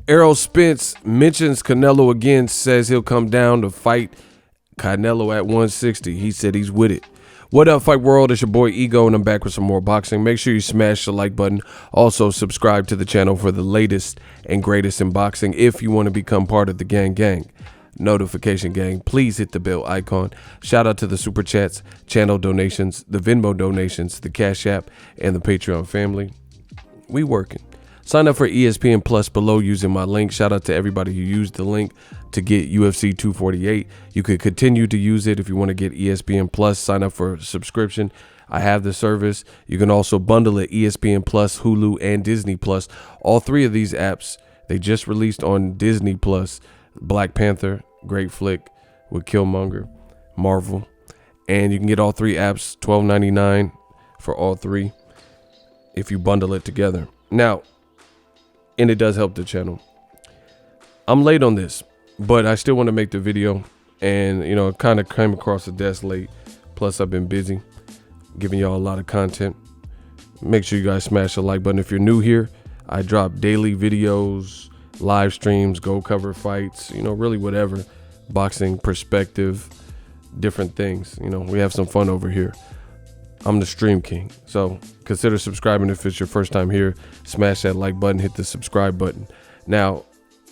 Errol Spence mentions Canelo again, says he'll come down to fight Canelo at 160. He said he's with it. What up, Fight World? It's your boy Ego, and I'm back with some more boxing. Make sure you smash the like button. Also, subscribe to the channel for the latest and greatest in boxing. If you want to become part of the gang notification gang, please hit the bell icon. Shout out to the super chats, channel donations, the Venmo donations, the Cash App, and the Patreon family. We working. Sign up for ESPN Plus below using my link. Shout out to everybody who used the link to get UFC 248. You could continue to use it if you want to get ESPN Plus. Sign up for a subscription. I have the service. You can also bundle it, ESPN Plus, Hulu, and Disney Plus. All three of these apps, they just released on Disney Plus. Black Panther, great flick with Killmonger, Marvel. And you can get all three apps, $12.99 for all three if you bundle it together. Now, and it does help the channel. I'm late on this, but I still want to make the video. And, you know, it kind of came across the desk late. Plus, I've been busy giving y'all a lot of content. Make sure you guys smash the like button. If you're new here, I drop daily videos, live streams, go cover fights, you know, really whatever. Boxing, perspective, different things. You know, we have some fun over here. I'm the Stream King. So consider subscribing if it's your first time here. Smash that like button, hit the subscribe button. Now,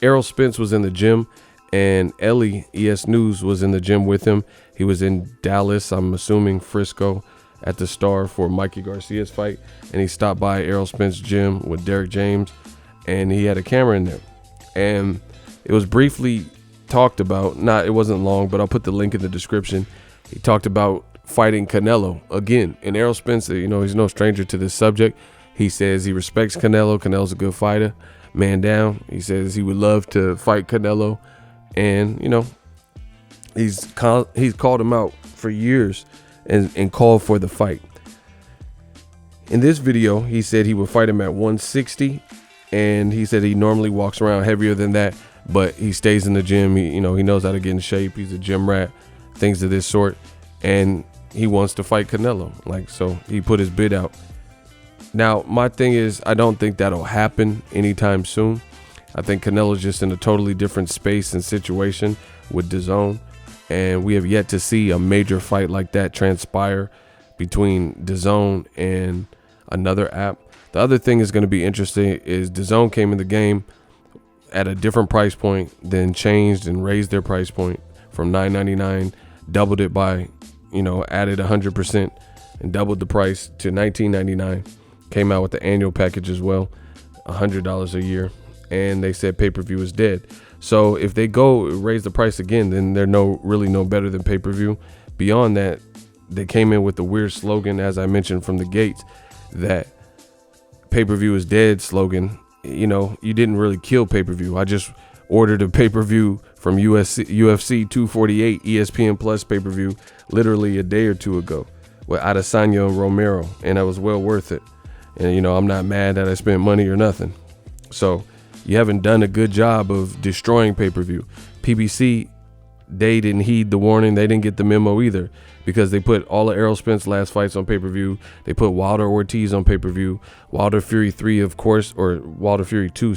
Errol Spence was in the gym, and Ellie, ES News, was in the gym with him. He was in Dallas, I'm assuming Frisco, at the Star for Mikey Garcia's fight. And he stopped by Errol Spence's gym with Derek James, and he had a camera in there. And it was briefly talked about, it wasn't long, but I'll put the link in the description. He talked about fighting Canelo again. And Errol Spence, you know, he's no stranger to this subject. He says he respects Canelo. Canelo's a good fighter, man down. He says he would love to fight Canelo, and you know, he's called him out for years and called for the fight. In this video, he said he would fight him at 160, and he said he normally walks around heavier than that, but he stays in the gym. He knows how to get in shape. He's a gym rat, things of this sort, and he wants to fight Canelo. So he put his bid out. Now, my thing is, I don't think that'll happen anytime soon. I think Canelo's just in a totally different space and situation with DAZN, and we have yet to see a major fight like that transpire between DAZN and another app. The other thing is going to be interesting is DAZN came in the game at a different price point, then changed and raised their price point from $9.99, doubled it by, added 100% and doubled the price to $19.99. Came out with the annual package as well, $100 a year, and they said pay-per-view is dead. So if they go raise the price again, then they're really no better than pay-per-view. Beyond that, they came in with the weird slogan, as I mentioned from the gates, that pay-per-view is dead slogan. You didn't really kill pay-per-view. I just ordered a pay-per-view from UFC 248 ESPN Plus pay-per-view literally a day or two ago with Adesanya and Romero, and that was well worth it. And I'm not mad that I spent money or nothing. So you haven't done a good job of destroying pay-per-view. PBC, they didn't heed the warning. They didn't get the memo either, because they put all of Errol Spence's last fights on pay-per-view. They put Wilder Ortiz on payper-view. Wilder Fury 3, of course, or Wilder Fury 2,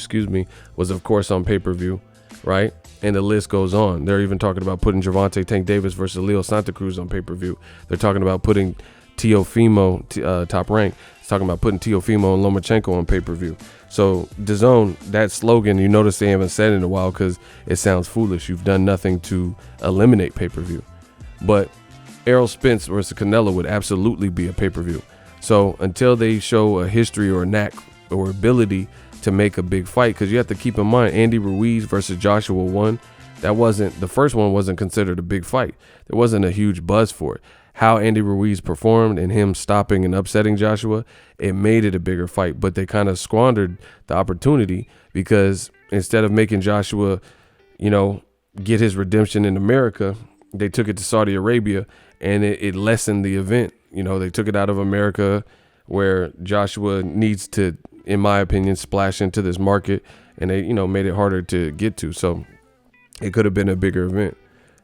was of course on pay-per-view, right? And the list goes on. They're even talking about putting Gervonta Tank Davis versus Leo Santa Cruz on pay-per-view. They're talking about putting Teofimo, Top Rank, it's talking about putting Teofimo and Lomachenko on pay-per-view. So DAZN, that slogan, you notice they haven't said it in a while because it sounds foolish. You've done nothing to eliminate pay-per-view. But Errol Spence versus Canelo would absolutely be a pay-per-view. So until they show a history or a knack or ability to make a big fight, because you have to keep in mind, Andy Ruiz versus Joshua 1, the first one wasn't considered a big fight. There wasn't a huge buzz for it. How Andy Ruiz performed and him stopping and upsetting Joshua, it made it a bigger fight. But they kind of squandered the opportunity, because instead of making Joshua, get his redemption in America, they took it to Saudi Arabia, and it lessened the event. They took it out of America, where Joshua needs to, in my opinion, splash into this market, and they, made it harder to get to. So it could have been a bigger event.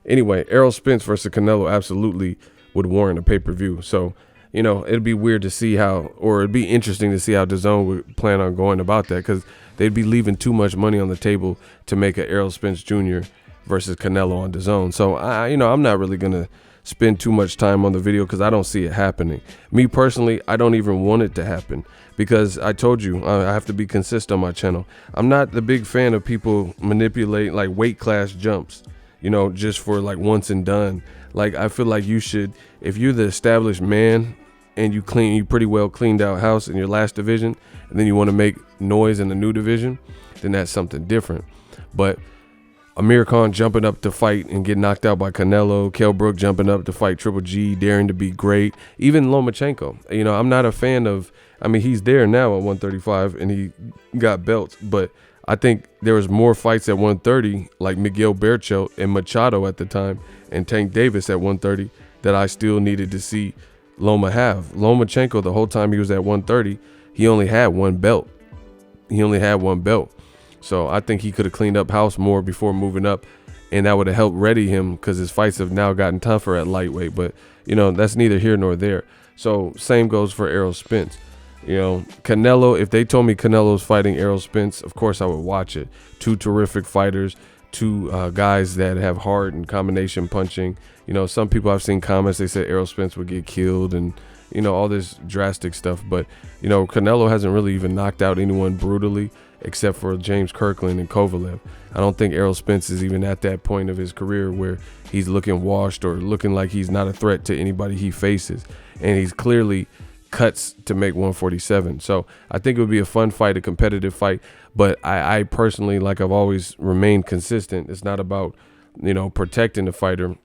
Anyway, Errol Spence versus Canelo absolutely would warrant a pay-per-view. So, you know, it'd be weird to see how, or it'd be interesting to see how DAZN would plan on going about that, because they'd be leaving too much money on the table to make an Errol Spence Jr. versus Canelo on DAZN. So, I'm not really going to spend too much time on the video because I don't see it happening. Me personally, I don't even want it to happen because I told you I have to be consistent on my channel. I'm not the big fan of people manipulate like weight class jumps, you know, just for like once and done. Like, I feel like you should, if you're the established man and you pretty well cleaned out house in your last division, and then you want to make noise in the new division, then that's something different. But Amir Khan jumping up to fight and get knocked out by Canelo, Kell Brook jumping up to fight Triple G, daring to be great, even Lomachenko. You know, I'm not a fan of, I mean, he's there now at 135 and he got belts, but I think there was more fights at 130, like Miguel Berchelt and Machado at the time, and Tank Davis at 130, that I still needed to see Loma have. Lomachenko, the whole time he was at 130, he only had one belt. So I think he could have cleaned up house more before moving up, and that would have helped ready him because his fights have now gotten tougher at lightweight. But, you know, that's neither here nor there. So same goes for Errol Spence. You know, Canelo, if they told me Canelo's fighting Errol Spence, of course I would watch it. Two terrific fighters, two guys that have heart and combination punching. You know, some people I've seen comments, they said Errol Spence would get killed and, you know, all this drastic stuff. But, you know, Canelo hasn't really even knocked out anyone brutally except for James Kirkland and Kovalev. I don't think Errol Spence is even at that point of his career where he's looking washed or looking like he's not a threat to anybody he faces. And he's clearly cuts to make 147. So I think it would be a fun fight, a competitive fight. But I personally, like I've always remained consistent, it's not about, you know, protecting the fighter.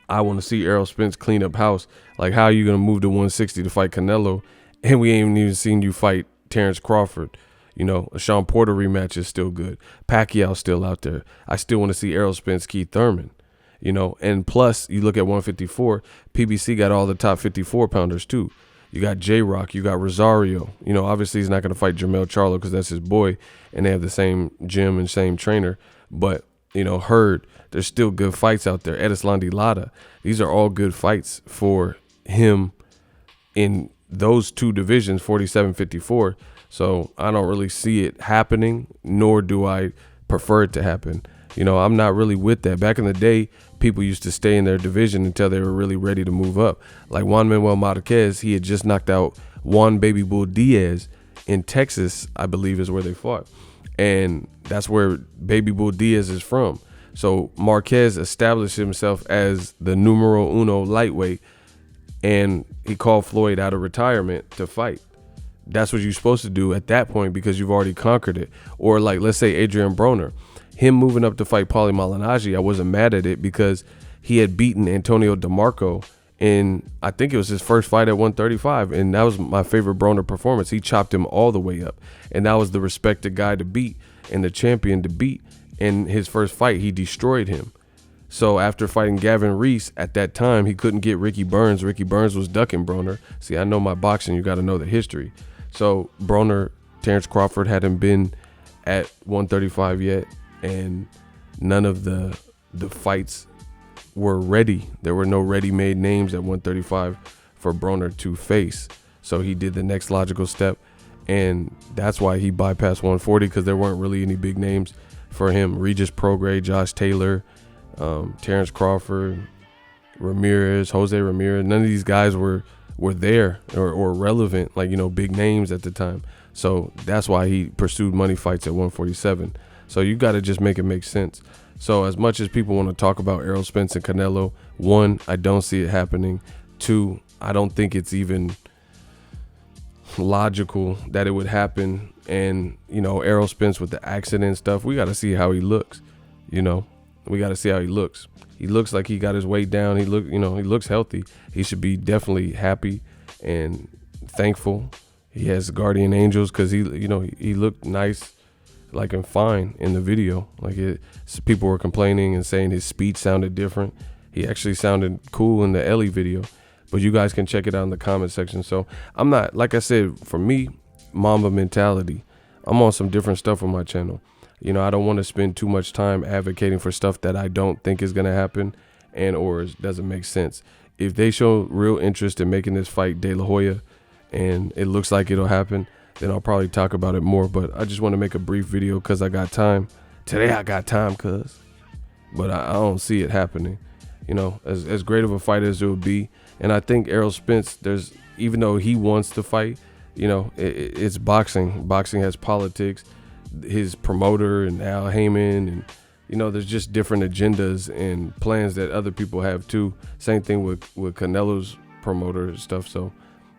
I want to see Errol Spence clean up house. Like, how are you going to move to 160 to fight Canelo? And we ain't even seen you fight Terrence Crawford. You know, a Sean Porter rematch is still good. Pacquiao's still out there. I still want to see Errol Spence, Keith Thurman. You know, and plus, you look at 154, PBC got all the top 54 pounders too. You got J-Rock, you got Rosario. You know, obviously he's not going to fight Jermell Charlo because that's his boy, and they have the same gym and same trainer. But, you know, Hurd, there's still good fights out there. Erislandy Lara, these are all good fights for him in those two divisions, 47, 54. So I don't really see it happening, nor do I prefer it to happen. You know, I'm not really with that. Back in the day, people used to stay in their division until they were really ready to move up. Like Juan Manuel Marquez, he had just knocked out Juan Baby Bull Diaz in Texas, I believe is where they fought. And that's where Baby Bull Diaz is from. So Marquez established himself as the numero uno lightweight, and he called Floyd out of retirement to fight. That's what you're supposed to do at that point because you've already conquered it. Or like, let's say Adrian Broner, him moving up to fight Paulie Malignaggi, I wasn't mad at it because he had beaten Antonio DeMarco in, I think it was his first fight at 135, and that was my favorite Broner performance. He chopped him all the way up, and that was the respected guy to beat and the champion to beat. In his first fight, he destroyed him. So after fighting Gavin Reese, at that time, he couldn't get Ricky Burns. Ricky Burns was ducking Broner. See, I know my boxing. You got to know the history. So Broner, Terrence Crawford hadn't been at 135 yet, and none of the fights were ready. There were no ready-made names at 135 for Broner to face. So he did the next logical step, and that's why he bypassed 140, because there weren't really any big names for him. Regis Prograis, Josh Taylor, Terrence Crawford, Ramirez, Jose Ramirez. None of these guys were there or relevant, like, you know, big names at the time. So that's why he pursued money fights at 147. So you got to just make it make sense. So as much as people want to talk about Errol Spence and Canelo, one, I don't see it happening. Two, I don't think it's even logical that it would happen. And, you know, Errol Spence with the accident stuff, we got to see how he looks. You know, we got to see how he looks. He looks like he got his weight down. He looks healthy. He should be definitely happy and thankful. He has guardian angels because he looked nice, like, and fine in the video. Like, people were complaining and saying his speech sounded different. He actually sounded cool in the Ellie video, but you guys can check it out in the comment section. So I'm not, like I said, for me, Mamba mentality. I'm on some different stuff on my channel. You know, I don't want to spend too much time advocating for stuff that I don't think is going to happen and or doesn't make sense. If they show real interest in making this fight De La Hoya and it looks like it'll happen, then I'll probably talk about it more. But I just want to make a brief video because I got time. Today I got time, but I don't see it happening. You know, as great of a fight as it would be. And I think Errol Spence, even though he wants to fight, you know, it's boxing. Boxing has politics. His promoter and Al Heyman, and you know, there's just different agendas and plans that other people have too. Same thing with Canelo's promoter and stuff. So,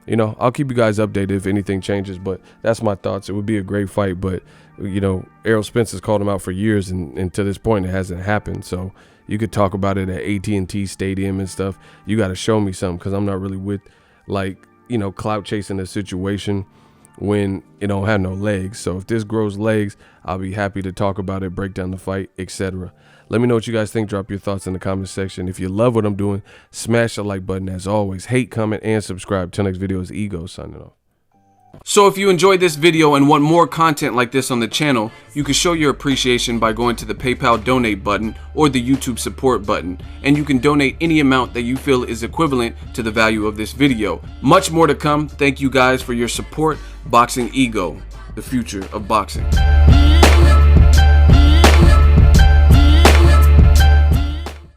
you know, I'll keep you guys updated if anything changes, but that's my thoughts. It would be a great fight, but you know, Errol Spence has called him out for years, and to this point it hasn't happened. So you could talk about it at AT&T Stadium and stuff. You got to show me something, because I'm not really with, like, you know, clout chasing a situation when it don't have no legs. So if this grows legs, I'll be happy to talk about it, break down the fight, etc. Let me know what you guys think. Drop your thoughts in the comment section. If you love what I'm doing, smash the like button as always. Hate, comment, and subscribe. Till next video is Ego signing off. So if you enjoyed this video and want more content like this on the channel, you can show your appreciation by going to the PayPal donate button or the YouTube support button, and you can donate any amount that you feel is equivalent to the value of this video. Much more to come. Thank you guys for your support. Boxing Ego, the future of boxing.